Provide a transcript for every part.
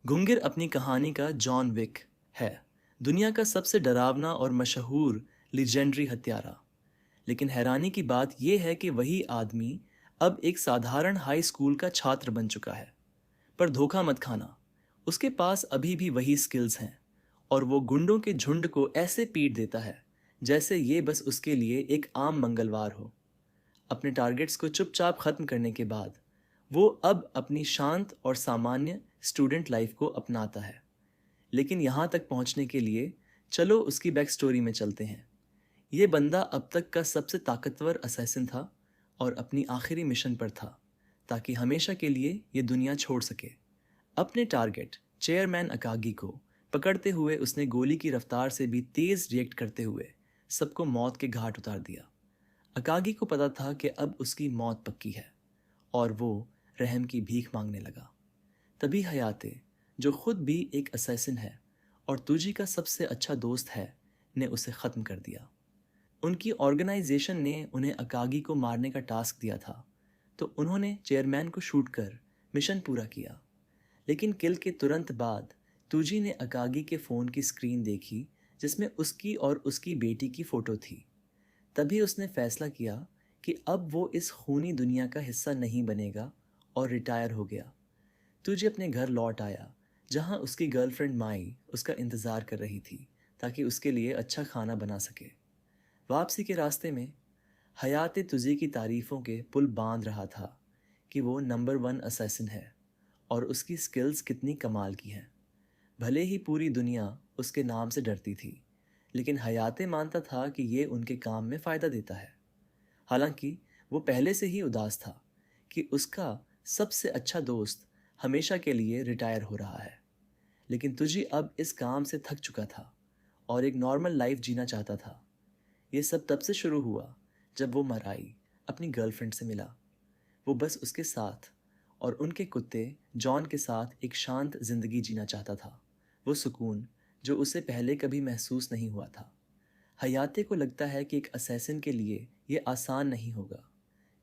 गुंगिर अपनी कहानी का जॉन विक है, दुनिया का सबसे डरावना और मशहूर लीजेंडरी हत्यारा। लेकिन हैरानी की बात यह है कि वही आदमी अब एक साधारण हाई स्कूल का छात्र बन चुका है। पर धोखा मत खाना, उसके पास अभी भी वही स्किल्स हैं और वो गुंडों के झुंड को ऐसे पीट देता है जैसे ये बस उसके लिए एक आम मंगलवार हो। अपने टारगेट्स को चुपचाप खत्म करने के बाद वो अब अपनी शांत और सामान्य स्टूडेंट लाइफ को अपनाता है। लेकिन यहाँ तक पहुँचने के लिए चलो उसकी बैक स्टोरी में चलते हैं। ये बंदा अब तक का सबसे ताकतवर असैसिन था और अपनी आखिरी मिशन पर था ताकि हमेशा के लिए ये दुनिया छोड़ सके। अपने टारगेट चेयरमैन अकागी को पकड़ते हुए उसने गोली की रफ्तार से भी तेज रिएक्ट करते हुए सबको मौत के घाट उतार दिया। अकागी को पता था कि अब उसकी मौत पक्की है और वो रहम की भीख मांगने लगा। तभी हयाते, जो खुद भी एक असैसिन है और तुजी का सबसे अच्छा दोस्त है, ने उसे ख़त्म कर दिया। उनकी ऑर्गेनाइजेशन ने उन्हें अकागी को मारने का टास्क दिया था, तो उन्होंने चेयरमैन को शूट कर मिशन पूरा किया। लेकिन किल के तुरंत बाद तुजी ने अकागी के फ़ोन की स्क्रीन देखी जिसमें उसकी और उसकी बेटी की फ़ोटो थी। तभी उसने फैसला किया कि अब वो इस खूनी दुनिया का हिस्सा नहीं बनेगा और रिटायर हो गया। तुझे अपने घर लौट आया जहां उसकी गर्लफ्रेंड माई उसका इंतज़ार कर रही थी ताकि उसके लिए अच्छा खाना बना सके। वापसी के रास्ते में हयात तुझे की तारीफ़ों के पुल बांध रहा था कि वो नंबर वन असैसिन है और उसकी स्किल्स कितनी कमाल की हैं। भले ही पूरी दुनिया उसके नाम से डरती थी, लेकिन हयाते मानता था कि ये उनके काम में फ़ायदा देता है। हालांकि वो पहले से ही उदास था कि उसका सबसे अच्छा दोस्त हमेशा के लिए रिटायर हो रहा है। लेकिन तुझी अब इस काम से थक चुका था और एक नॉर्मल लाइफ जीना चाहता था। ये सब तब से शुरू हुआ जब वो मराई अपनी गर्लफ्रेंड से मिला। वो बस उसके साथ और उनके कुत्ते जॉन के साथ एक शांत जिंदगी जीना चाहता था, वो सुकून जो उसे पहले कभी महसूस नहीं हुआ था। हयाते को लगता है कि एक असैसिन के लिए ये आसान नहीं होगा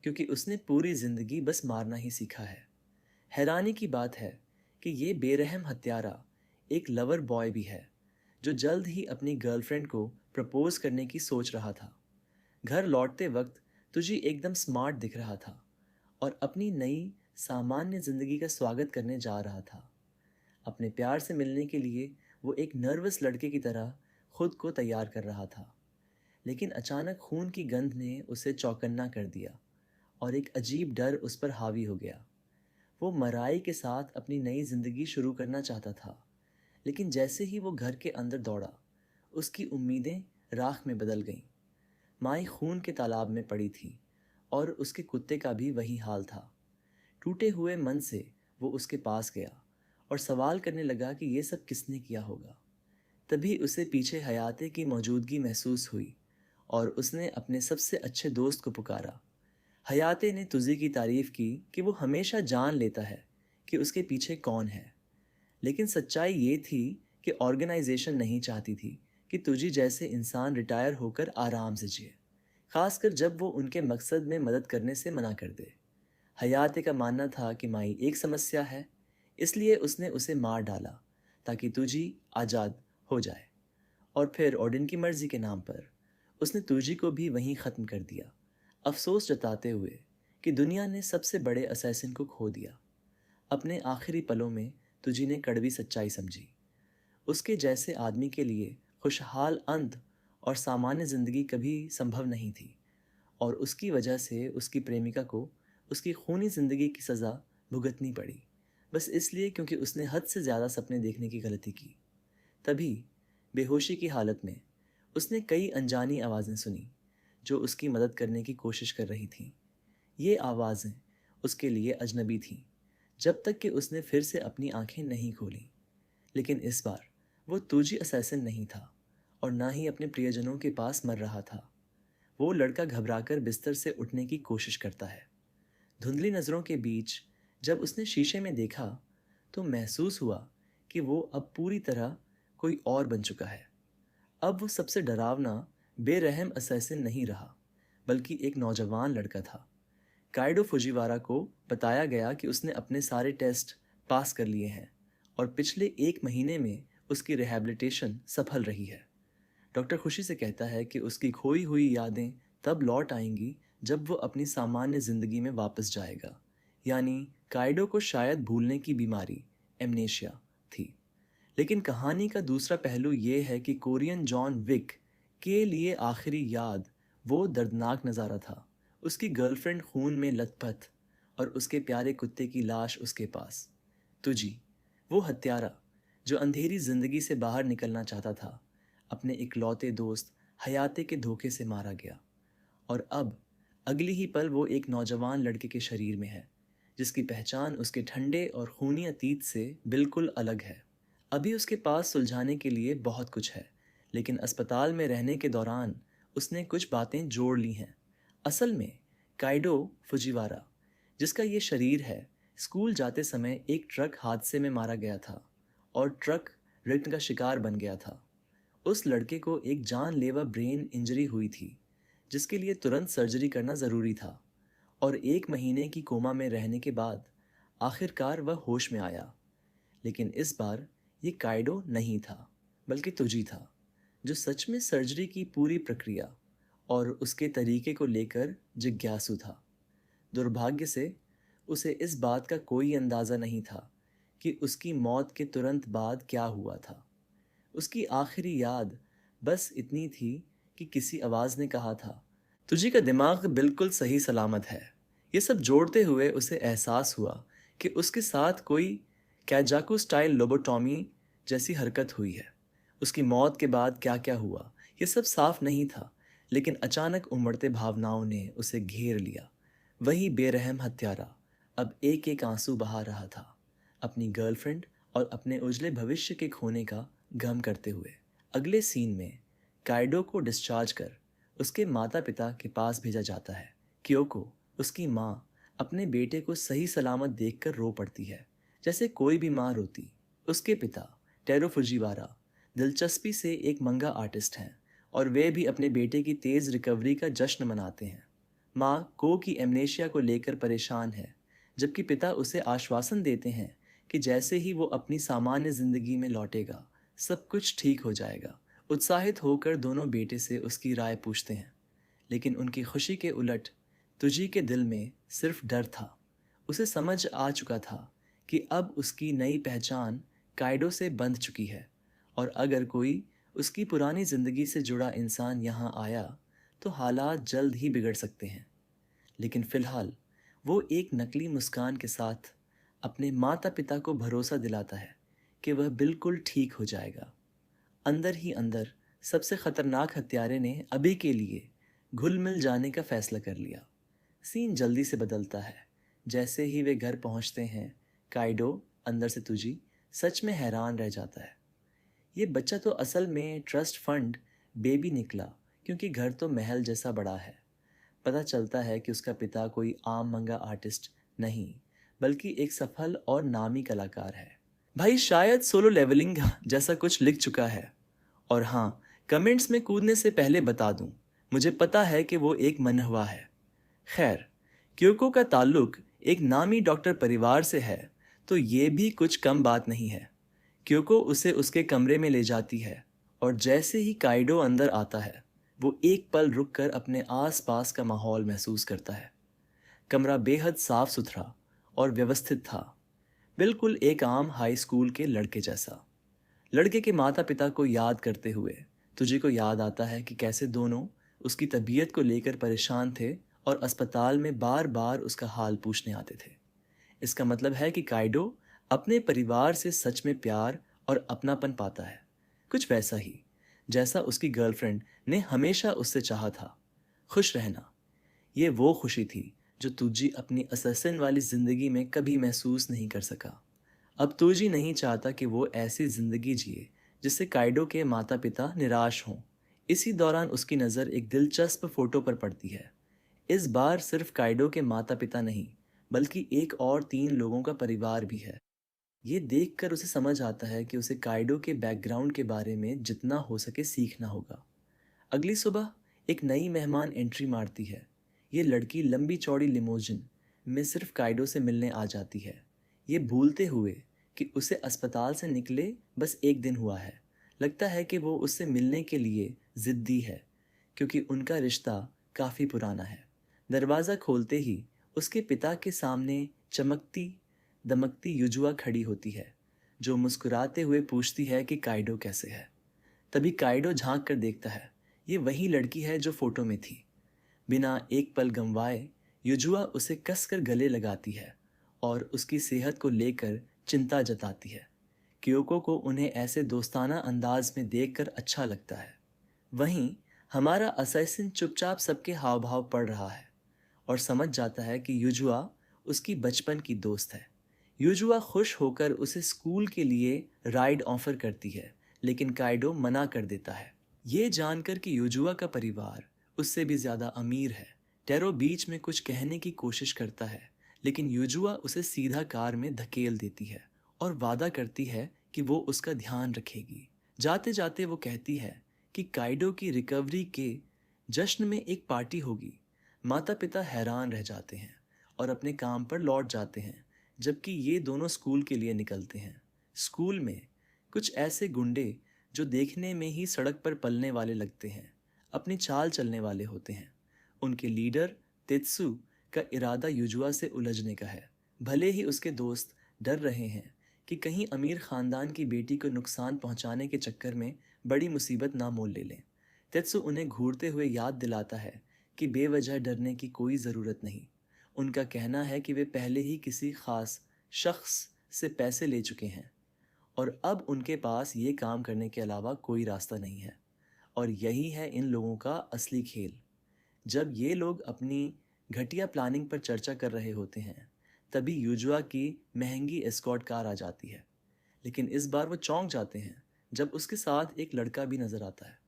क्योंकि उसने पूरी जिंदगी बस मारना ही सीखा है। हैरानी की बात है कि ये बेरहम हत्यारा एक लवर बॉय भी है जो जल्द ही अपनी गर्लफ्रेंड को प्रपोज करने की सोच रहा था। घर लौटते वक्त तुझे एकदम स्मार्ट दिख रहा था और अपनी नई सामान्य जिंदगी का स्वागत करने जा रहा था। अपने प्यार से मिलने के लिए वो एक नर्वस लड़के की तरह खुद को तैयार कर रहा था। लेकिन अचानक खून की गंध ने उसे चौकन्ना कर दिया और एक अजीब डर उस पर हावी हो गया। वो मराई के साथ अपनी नई जिंदगी शुरू करना चाहता था, लेकिन जैसे ही वो घर के अंदर दौड़ा, उसकी उम्मीदें राख में बदल गईं। माई खून के तालाब में पड़ी थी और उसके कुत्ते का भी वही हाल था। टूटे हुए मन से वो उसके पास गया और सवाल करने लगा कि ये सब किसने किया होगा। तभी उसे पीछे हयाते की मौजूदगी महसूस हुई और उसने अपने सबसे अच्छे दोस्त को पुकारा। हयाते ने तुझे की तारीफ की कि वो हमेशा जान लेता है कि उसके पीछे कौन है। लेकिन सच्चाई ये थी कि ऑर्गेनाइजेशन नहीं चाहती थी कि तुझी जैसे इंसान रिटायर होकर आराम से जिए, खासकर जब वो उनके मकसद में मदद करने से मना कर दे। हयाते का मानना था कि माई एक समस्या है, इसलिए उसने उसे मार डाला ताकि तुझी आज़ाद हो जाए। और फिर ओडिन की मर्जी के नाम पर उसने तुर्जी को भी वहीं ख़त्म कर दिया, अफसोस जताते हुए कि दुनिया ने सबसे बड़े असैसिन को खो दिया। अपने आखिरी पलों में तुर्जी ने कड़वी सच्चाई समझी। उसके जैसे आदमी के लिए खुशहाल अंत और सामान्य ज़िंदगी कभी संभव नहीं थी और उसकी वजह से उसकी प्रेमिका को उसकी खूनी ज़िंदगी की सज़ा भुगतनी पड़ी, बस इसलिए क्योंकि उसने हद से ज़्यादा सपने देखने की गलती की। तभी बेहोशी की हालत में उसने कई अनजानी आवाज़ें सुनी जो उसकी मदद करने की कोशिश कर रही थीं। ये आवाज़ें उसके लिए अजनबी थीं जब तक कि उसने फिर से अपनी आंखें नहीं खोलीं। लेकिन इस बार वो तुझी असैसिन नहीं था और ना ही अपने प्रियजनों के पास मर रहा था। वो लड़का घबराकर बिस्तर से उठने की कोशिश करता है। धुंधली नज़रों के बीच जब उसने शीशे में देखा तो महसूस हुआ कि वो अब पूरी तरह कोई और बन चुका है। अब वो सबसे डरावना बेरहम असैसिन नहीं रहा, बल्कि एक नौजवान लड़का था। काइडो फुजिवारा को बताया गया कि उसने अपने सारे टेस्ट पास कर लिए हैं और पिछले 1 महीने में उसकी रिहैबिलिटेशन सफल रही है। डॉक्टर खुशी से कहता है कि उसकी खोई हुई यादें तब लौट आएंगी जब वो अपनी सामान्य जिंदगी में वापस जाएगा। यानी काइडो को शायद भूलने की बीमारी एमनेशिया थी। लेकिन कहानी का दूसरा पहलू ये है कि कोरियन जॉन विक के लिए आखिरी याद वो दर्दनाक नज़ारा था। उसकी गर्लफ्रेंड खून में लथपथ और उसके प्यारे कुत्ते की लाश उसके पास। तुझी, वो हत्यारा जो अंधेरी जिंदगी से बाहर निकलना चाहता था, अपने इकलौते दोस्त हयाते के धोखे से मारा गया। और अब अगली ही पल वो एक नौजवान लड़के के शरीर में है, जिसकी पहचान उसके ठंडे और खूनी अतीत से बिल्कुल अलग है। अभी उसके पास सुलझाने के लिए बहुत कुछ है, लेकिन अस्पताल में रहने के दौरान उसने कुछ बातें जोड़ ली हैं। असल में काइडो फुजिवारा, जिसका ये शरीर है, स्कूल जाते समय एक ट्रक हादसे में मारा गया था और ट्रक रिग्न का शिकार बन गया था। उस लड़के को एक जानलेवा ब्रेन इंजरी हुई थी, जिसके लिए तुरंत सर्जरी करना ज़रूरी था। और 1 महीने की कोमा में रहने के बाद आखिरकार वह होश में आया। लेकिन इस बार ये काइडो नहीं था, बल्कि तुझी था, जो सच में सर्जरी की पूरी प्रक्रिया और उसके तरीके को लेकर जिज्ञासु था। दुर्भाग्य से उसे इस बात का कोई अंदाज़ा नहीं था कि उसकी मौत के तुरंत बाद क्या हुआ था। उसकी आखिरी याद बस इतनी थी कि किसी आवाज़ ने कहा था, तुझी का दिमाग बिल्कुल सही सलामत है। ये सब जोड़ते हुए उसे एहसास हुआ कि उसके साथ कोई कैजाकू स्टाइल लोबोटॉमी जैसी हरकत हुई है। उसकी मौत के बाद क्या क्या हुआ, ये सब साफ नहीं था, लेकिन अचानक उमड़ते भावनाओं ने उसे घेर लिया। वही बेरहम हत्यारा अब एक एक आंसू बहा रहा था, अपनी गर्लफ्रेंड और अपने उजले भविष्य के खोने का गम करते हुए। अगले सीन में काइडो को डिस्चार्ज कर उसके माता पिता के पास भेजा जाता है। क्योको, उसकी माँ, अपने बेटे को सही सलामत देखकर रो पड़ती है, जैसे कोई भी माँ रोती। उसके पिता टेरो फुजिवारा दिलचस्पी से एक मंगा आर्टिस्ट हैं और वे भी अपने बेटे की तेज़ रिकवरी का जश्न मनाते हैं। माँ को की एमनेशिया को लेकर परेशान है, जबकि पिता उसे आश्वासन देते हैं कि जैसे ही वो अपनी सामान्य जिंदगी में लौटेगा, सब कुछ ठीक हो जाएगा। उत्साहित होकर दोनों बेटे से उसकी राय पूछते हैं, लेकिन उनकी खुशी के उलट तुझी के दिल में सिर्फ डर था। उसे समझ आ चुका था कि अब उसकी नई पहचान काइडो से बंध चुकी है, और अगर कोई उसकी पुरानी जिंदगी से जुड़ा इंसान यहाँ आया तो हालात जल्द ही बिगड़ सकते हैं। लेकिन फिलहाल वो एक नकली मुस्कान के साथ अपने माता पिता को भरोसा दिलाता है कि वह बिल्कुल ठीक हो जाएगा। अंदर ही अंदर सबसे खतरनाक हत्यारे ने अभी के लिए घुल मिल जाने का फैसला कर लिया। सीन जल्दी से बदलता है। जैसे ही वे घर पहुंचते हैं, काइडो, अंदर से तुझी, सच में हैरान रह जाता है। ये बच्चा तो असल में ट्रस्ट फंड बेबी निकला, क्योंकि घर तो महल जैसा बड़ा है। पता चलता है कि उसका पिता कोई आम मंगा आर्टिस्ट नहीं, बल्कि एक सफल और नामी कलाकार है। भाई शायद सोलो लेवलिंग जैसा कुछ लिख चुका है। और हाँ, कमेंट्स में कूदने से पहले बता दूं, मुझे पता है कि वो एक मनहवा है। खैर, क्योको का ताल्लुक एक नामी डॉक्टर परिवार से है, तो ये भी कुछ कम बात नहीं है। क्योको उसे उसके कमरे में ले जाती है, और जैसे ही काइडो अंदर आता है, वो एक पल रुककर अपने आसपास का माहौल महसूस करता है। कमरा बेहद साफ सुथरा और व्यवस्थित था, बिल्कुल एक आम हाई स्कूल के लड़के जैसा। लड़के के माता पिता को याद करते हुए तुझे को याद आता है कि कैसे दोनों उसकी तबीयत को लेकर परेशान थे और अस्पताल में बार बार उसका हाल पूछने आते थे। इसका मतलब है कि काइडो अपने परिवार से सच में प्यार और अपनापन पाता है, कुछ वैसा ही जैसा उसकी गर्लफ्रेंड ने हमेशा उससे चाहा था। खुश रहना, ये वो खुशी थी जो तुझी अपनी असैसिन वाली जिंदगी में कभी महसूस नहीं कर सका। अब तुझी नहीं चाहता कि वो ऐसी जिंदगी जिए जिससे काइडो के माता पिता निराश हों। इसी दौरान उसकी नज़र एक दिलचस्प फोटो पर पड़ती है। इस बार सिर्फ काइडो के माता पिता नहीं, बल्कि एक और 3 लोगों का परिवार भी है। ये देखकर उसे समझ आता है कि उसे काइडो के बैकग्राउंड के बारे में जितना हो सके सीखना होगा। अगली सुबह एक नई मेहमान एंट्री मारती है। ये लड़की लंबी चौड़ी लिमोजिन में सिर्फ काइडो से मिलने आ जाती है, ये भूलते हुए कि उसे अस्पताल से निकले बस एक दिन हुआ है। लगता है कि वो उससे मिलने के लिए ज़िद्दी है, क्योंकि उनका रिश्ता काफ़ी पुराना है। दरवाज़ा खोलते ही उसके पिता के सामने चमकती दमकती युजुआ खड़ी होती है, जो मुस्कुराते हुए पूछती है कि काइडो कैसे है। तभी काइडो झांक कर देखता है, ये वही लड़की है जो फोटो में थी। बिना एक पल गंवाए युजुआ उसे कसकर गले लगाती है और उसकी सेहत को लेकर चिंता जताती है। क्योको को उन्हें ऐसे दोस्ताना अंदाज में देखकर अच्छा लगता है। वहीं हमारा असैसिन चुपचाप सबके हाव भाव पढ़ रहा है और समझ जाता है कि युजुआ उसकी बचपन की दोस्त है। युजुआ खुश होकर उसे स्कूल के लिए राइड ऑफर करती है, लेकिन काइडो मना कर देता है। ये जानकर कि युजुआ का परिवार उससे भी ज्यादा अमीर है, टेरो बीच में कुछ कहने की कोशिश करता है, लेकिन युजुआ उसे सीधा कार में धकेल देती है और वादा करती है कि वो उसका ध्यान रखेगी। जाते जाते वो कहती है कि काइडो की रिकवरी के जश्न में एक पार्टी होगी। माता पिता हैरान रह जाते हैं और अपने काम पर लौट जाते हैं, जबकि ये दोनों स्कूल के लिए निकलते हैं। स्कूल में कुछ ऐसे गुंडे जो देखने में ही सड़क पर पलने वाले लगते हैं, अपनी चाल चलने वाले होते हैं। उनके लीडर तेत्सु का इरादा युजुआ से उलझने का है, भले ही उसके दोस्त डर रहे हैं कि कहीं अमीर खानदान की बेटी को नुकसान पहुंचाने के चक्कर में बड़ी मुसीबत ना मोल ले लें। तेत्सु उन्हें घूरते हुए याद दिलाता है कि बेवजह डरने की कोई ज़रूरत नहीं। उनका कहना है कि वे पहले ही किसी खास शख्स से पैसे ले चुके हैं और अब उनके पास ये काम करने के अलावा कोई रास्ता नहीं है। और यही है इन लोगों का असली खेल। जब ये लोग अपनी घटिया प्लानिंग पर चर्चा कर रहे होते हैं, तभी युजुआ की महंगी एस्कॉर्ट कार आ जाती है। लेकिन इस बार वो चौंक जाते हैं जब उसके साथ एक लड़का भी नजर आता है।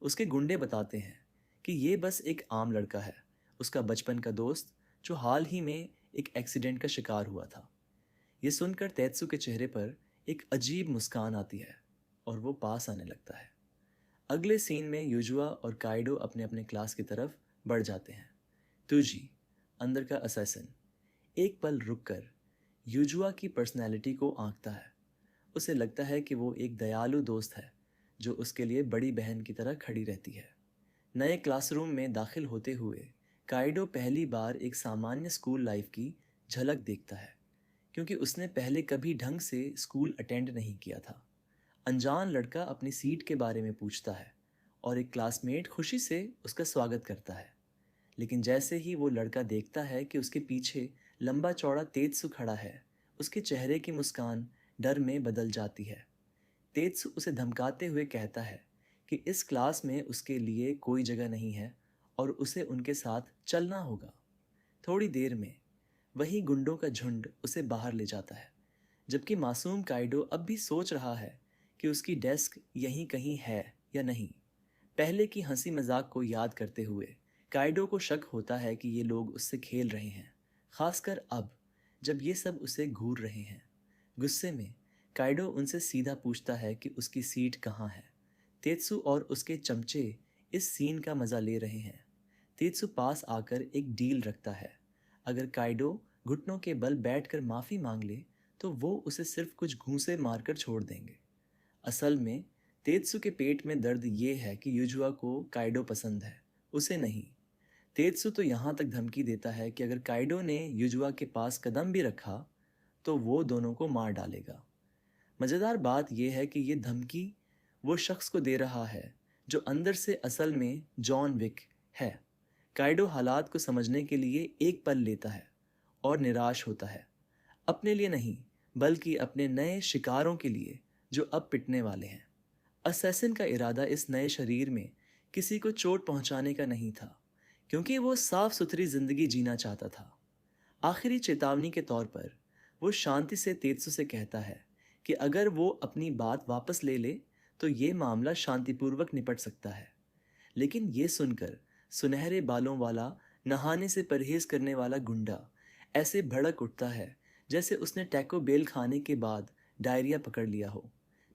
उसके गुंडे बताते हैं कि ये बस एक आम लड़का है, उसका बचपन का दोस्त जो हाल ही में एक एक्सीडेंट का शिकार हुआ था। ये सुनकर तेत्सु के चेहरे पर एक अजीब मुस्कान आती है और वो पास आने लगता है। अगले सीन में युजुआ और काइडो अपने अपने क्लास की तरफ बढ़ जाते हैं। तुजी, अंदर का असैसिन, एक पल रुककर युजुआ की पर्सनैलिटी को आंकता है। उसे लगता है कि वो एक दयालु दोस्त है जो उसके लिए बड़ी बहन की तरह खड़ी रहती है। नए क्लासरूम में दाखिल होते हुए काइडो पहली बार एक सामान्य स्कूल लाइफ की झलक देखता है, क्योंकि उसने पहले कभी ढंग से स्कूल अटेंड नहीं किया था। अनजान लड़का अपनी सीट के बारे में पूछता है और एक क्लासमेट खुशी से उसका स्वागत करता है। लेकिन जैसे ही वो लड़का देखता है कि उसके पीछे लंबा चौड़ा तेत्सु खड़ा है, उसके चेहरे की मुस्कान डर में बदल जाती है। तेत्सु उसे धमकाते हुए कहता है कि इस क्लास में उसके लिए कोई जगह नहीं है और उसे उनके साथ चलना होगा। थोड़ी देर में वही गुंडों का झुंड उसे बाहर ले जाता है, जबकि मासूम काइडो अब भी सोच रहा है कि उसकी डेस्क यहीं कहीं है या नहीं। पहले की हंसी मजाक को याद करते हुए काइडो को शक होता है कि ये लोग उससे खेल रहे हैं, खासकर अब जब ये सब उसे घूर रहे हैं। गुस्से में काइडो उनसे सीधा पूछता है कि उसकी सीट कहाँ है। तेत्सु और उसके चमचे इस सीन का मजा ले रहे हैं। तेत्सु पास आकर एक डील रखता है, अगर काइडो घुटनों के बल बैठकर माफी मांग ले तो वो उसे सिर्फ कुछ घूंसे मारकर छोड़ देंगे। असल में तेत्सु के पेट में दर्द ये है कि युजुआ को काइडो पसंद है, उसे नहीं। तेत्सु तो यहाँ तक धमकी देता है कि अगर काइडो ने युजुआ के पास कदम भी रखा तो वो दोनों को मार डालेगा। मज़ेदार बात यह है कि ये धमकी वो शख्स को दे रहा है जो अंदर से असल में जॉन विक है। काइडो हालात को समझने के लिए एक पल लेता है और निराश होता है, अपने लिए नहीं बल्कि अपने नए शिकारों के लिए जो अब पिटने वाले हैं। असैसिन का इरादा इस नए शरीर में किसी को चोट पहुंचाने का नहीं था, क्योंकि वो साफ सुथरी जिंदगी जीना चाहता था। आखिरी चेतावनी के तौर पर वो शांति से तेत्सु से कहता है कि अगर वो अपनी बात वापस ले ले तो ये मामला शांतिपूर्वक निपट सकता है। लेकिन ये सुनकर सुनहरे बालों वाला, नहाने से परहेज करने वाला गुंडा ऐसे भड़क उठता है जैसे उसने टैको बेल खाने के बाद डायरिया पकड़ लिया हो।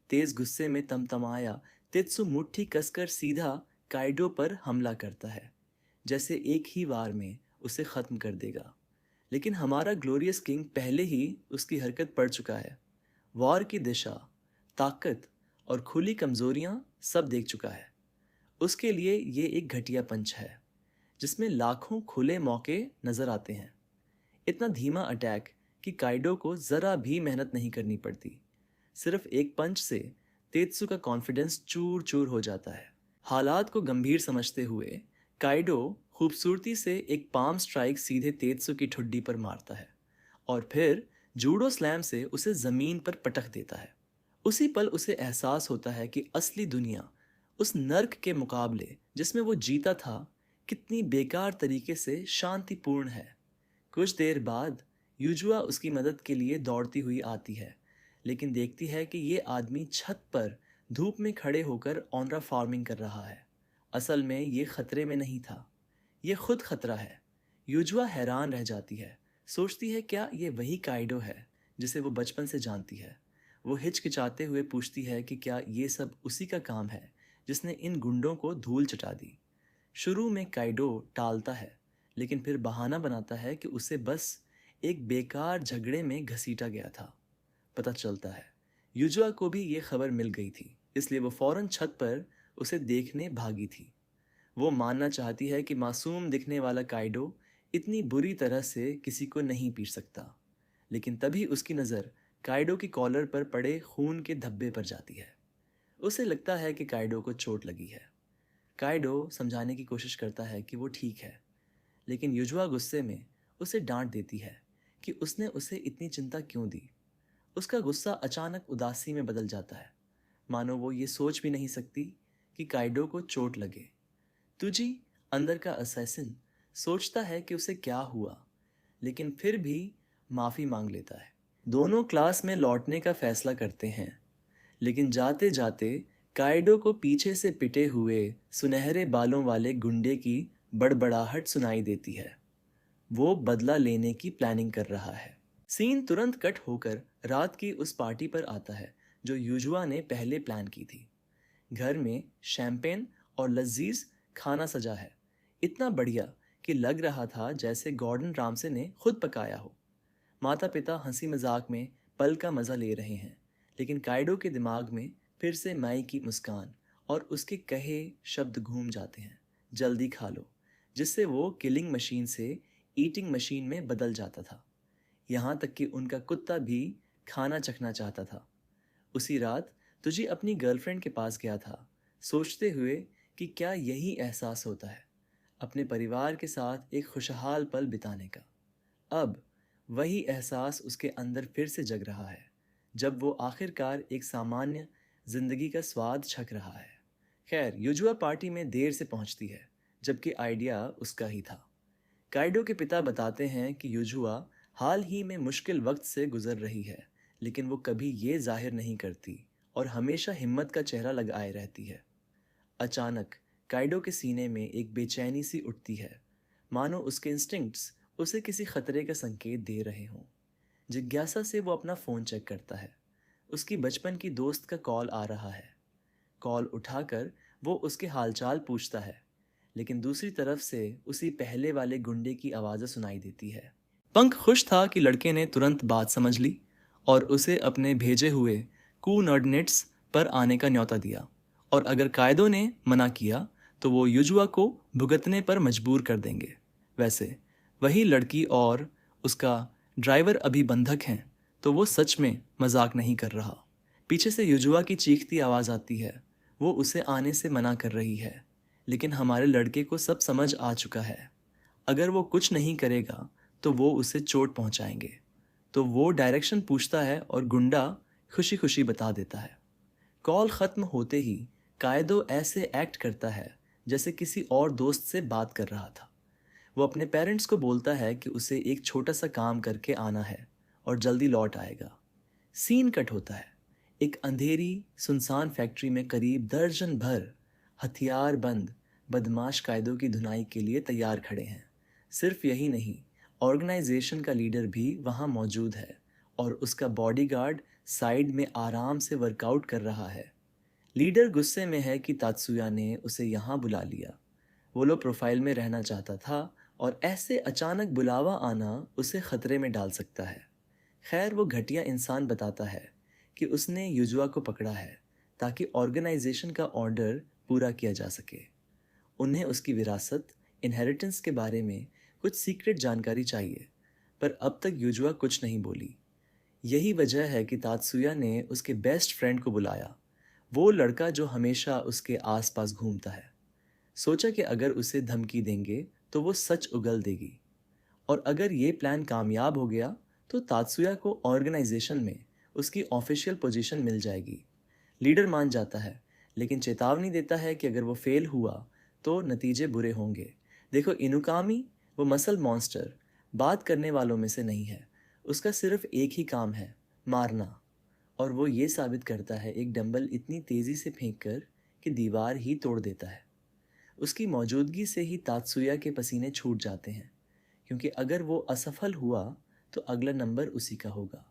तेज गुस्से में तमतमाया तेत्सु मुट्ठी कसकर सीधा काइडो पर हमला करता है, जैसे एक ही वार में उसे खत्म कर देगा। लेकिन हमारा ग्लोरियस किंग पहले ही उसकी हरकत पड़ चुका है। वॉर की दिशा, ताकत और खुली कमजोरियां सब देख चुका है। उसके लिए ये एक घटिया पंच है जिसमें लाखों खुले मौके नजर आते हैं। इतना धीमा अटैक कि काइडो को जरा भी मेहनत नहीं करनी पड़ती। सिर्फ एक पंच से तेत्सु का कॉन्फिडेंस चूर चूर हो जाता है। हालात को गंभीर समझते हुए काइडो खूबसूरती से एक पाम स्ट्राइक सीधे तेत्सु की ठुड्डी पर मारता है और फिर जूडो स्लैम से उसे जमीन पर पटक देता है। उसी पल उसे एहसास होता है कि असली दुनिया उस नर्क के मुकाबले जिसमें वो जीता था कितनी बेकार तरीके से शांतिपूर्ण है। कुछ देर बाद यूजुआ उसकी मदद के लिए दौड़ती हुई आती है, लेकिन देखती है कि ये आदमी छत पर धूप में खड़े होकर ऑनरा फार्मिंग कर रहा है। असल में ये खतरे में नहीं था, ये खुद खतरा है। यूजुआ हैरान रह जाती है, सोचती है क्या ये वही काइडो है जिसे वो बचपन से जानती है। वो हिचकिचाते हुए पूछती है कि क्या ये सब उसी का काम है जिसने इन गुंडों को धूल चटा दी। शुरू में काइडो टालता है, लेकिन फिर बहाना बनाता है कि उसे बस एक बेकार झगड़े में घसीटा गया था। पता चलता है यूजुआ को भी ये खबर मिल गई थी, इसलिए वो फौरन छत पर उसे देखने भागी थी। वो मानना चाहती है कि मासूम दिखने वाला काइडो इतनी बुरी तरह से किसी को नहीं पीट सकता, लेकिन तभी उसकी नज़र काइडो की कॉलर पर पड़े खून के धब्बे पर जाती है। उसे लगता है कि काइडो को चोट लगी है। काइडो समझाने की कोशिश करता है कि वो ठीक है, लेकिन युजुआ गुस्से में उसे डांट देती है कि उसने उसे इतनी चिंता क्यों दी। उसका गुस्सा अचानक उदासी में बदल जाता है, मानो वो ये सोच भी नहीं सकती कि काइडो को चोट लगे। तुजी, अंदर का असैसिन, सोचता है कि उसे क्या हुआ, लेकिन फिर भी माफ़ी मांग लेता है। दोनों क्लास में लौटने का फैसला करते हैं, लेकिन जाते जाते काइडो को पीछे से पिटे हुए सुनहरे बालों वाले गुंडे की बड़बड़ाहट सुनाई देती है। वो बदला लेने की प्लानिंग कर रहा है। सीन तुरंत कट होकर रात की उस पार्टी पर आता है जो यूजुआ ने पहले प्लान की थी। घर में शैंपेन और लजीज खाना सजा है, इतना बढ़िया कि लग रहा था जैसे गॉर्डन रामसे ने खुद पकाया हो। माता पिता हंसी मजाक में पल का मजा ले रहे हैं, लेकिन काइडो के दिमाग में फिर से माई की मुस्कान और उसके कहे शब्द घूम जाते हैं, जल्दी खा लो, जिससे वो किलिंग मशीन से ईटिंग मशीन में बदल जाता था। यहाँ तक कि उनका कुत्ता भी खाना चखना चाहता था। उसी रात तुझे अपनी गर्लफ्रेंड के पास गया था, सोचते हुए कि क्या यही एहसास होता है अपने परिवार के साथ एक खुशहाल पल बिताने का। अब वही एहसास उसके अंदर फिर से जग रहा है जब वो आखिरकार एक सामान्य जिंदगी का स्वाद छक रहा है। खैर, युजुआ पार्टी में देर से पहुंचती है, जबकि आइडिया उसका ही था। काइडो के पिता बताते हैं कि युजुआ हाल ही में मुश्किल वक्त से गुजर रही है, लेकिन वो कभी ये जाहिर नहीं करती और हमेशा हिम्मत का चेहरा लगाए रहती है। अचानक काइडो के सीने में एक बेचैनी सी उठती है, मानो उसके इंस्टिंक्ट्स उसे किसी खतरे का संकेत दे रहे हों। जिज्ञासा से वो अपना फ़ोन चेक करता है। उसकी बचपन की दोस्त का कॉल आ रहा है। कॉल उठाकर वो उसके हालचाल पूछता है, लेकिन दूसरी तरफ से उसी पहले वाले गुंडे की आवाज़ें सुनाई देती है। पंख खुश था कि लड़के ने तुरंत बात समझ ली और उसे अपने भेजे हुए कोऑर्डिनेट्स पर आने का न्योता दिया, और अगर कायदो ने मना किया तो वो युजुआ को भुगतने पर मजबूर कर देंगे। वैसे वही लड़की और उसका ड्राइवर अभी बंधक हैं, तो वो सच में मजाक नहीं कर रहा। पीछे से युजुआ की चीखती आवाज़ आती है। वो उसे आने से मना कर रही है, लेकिन हमारे लड़के को सब समझ आ चुका है। अगर वो कुछ नहीं करेगा तो वो उसे चोट पहुंचाएंगे। तो वो डायरेक्शन पूछता है और गुंडा खुशी खुशी बता देता है। कॉल ख़त्म होते ही कायदो ऐसे एक्ट करता है जैसे किसी और दोस्त से बात कर रहा था। वो अपने पेरेंट्स को बोलता है कि उसे एक छोटा सा काम करके आना है और जल्दी लौट आएगा। सीन कट होता है। एक अंधेरी सुनसान फैक्ट्री में करीब दर्जन भर हथियार बंद बदमाश कायदों की धुनाई के लिए तैयार खड़े हैं। सिर्फ यही नहीं, ऑर्गेनाइजेशन का लीडर भी वहाँ मौजूद है और उसका बॉडीगार्ड साइड में आराम से वर्कआउट कर रहा है। लीडर गुस्से में है कि तात्सुया ने उसे यहाँ बुला लिया। वो लो प्रोफाइल में रहना चाहता था और ऐसे अचानक बुलावा आना उसे खतरे में डाल सकता है। खैर, वो घटिया इंसान बताता है कि उसने युजुआ को पकड़ा है ताकि ऑर्गेनाइजेशन का ऑर्डर पूरा किया जा सके। उन्हें उसकी विरासत, इनहेरिटेंस के बारे में कुछ सीक्रेट जानकारी चाहिए, पर अब तक युजुआ कुछ नहीं बोली। यही वजह है कि तात्सुया ने उसके बेस्ट फ्रेंड को बुलाया, वो लड़का जो हमेशा उसके आसपास घूमता है। सोचा कि अगर उसे धमकी देंगे तो वो सच उगल देगी, और अगर ये प्लान कामयाब हो गया तो तात्सुया को ऑर्गेनाइजेशन में उसकी ऑफिशियल पोजीशन मिल जाएगी। लीडर मान जाता है, लेकिन चेतावनी देता है कि अगर वो फेल हुआ तो नतीजे बुरे होंगे। देखो, इनुकामी, वो मसल मॉन्स्टर, बात करने वालों में से नहीं है। उसका सिर्फ एक ही काम है, मारना। और वो ये साबित करता है एक डंबल इतनी तेज़ी से फेंक कर कि दीवार ही तोड़ देता है। उसकी मौजूदगी से ही तात्सुया के पसीने छूट जाते हैं, क्योंकि अगर वो असफल हुआ तो अगला नंबर उसी का होगा।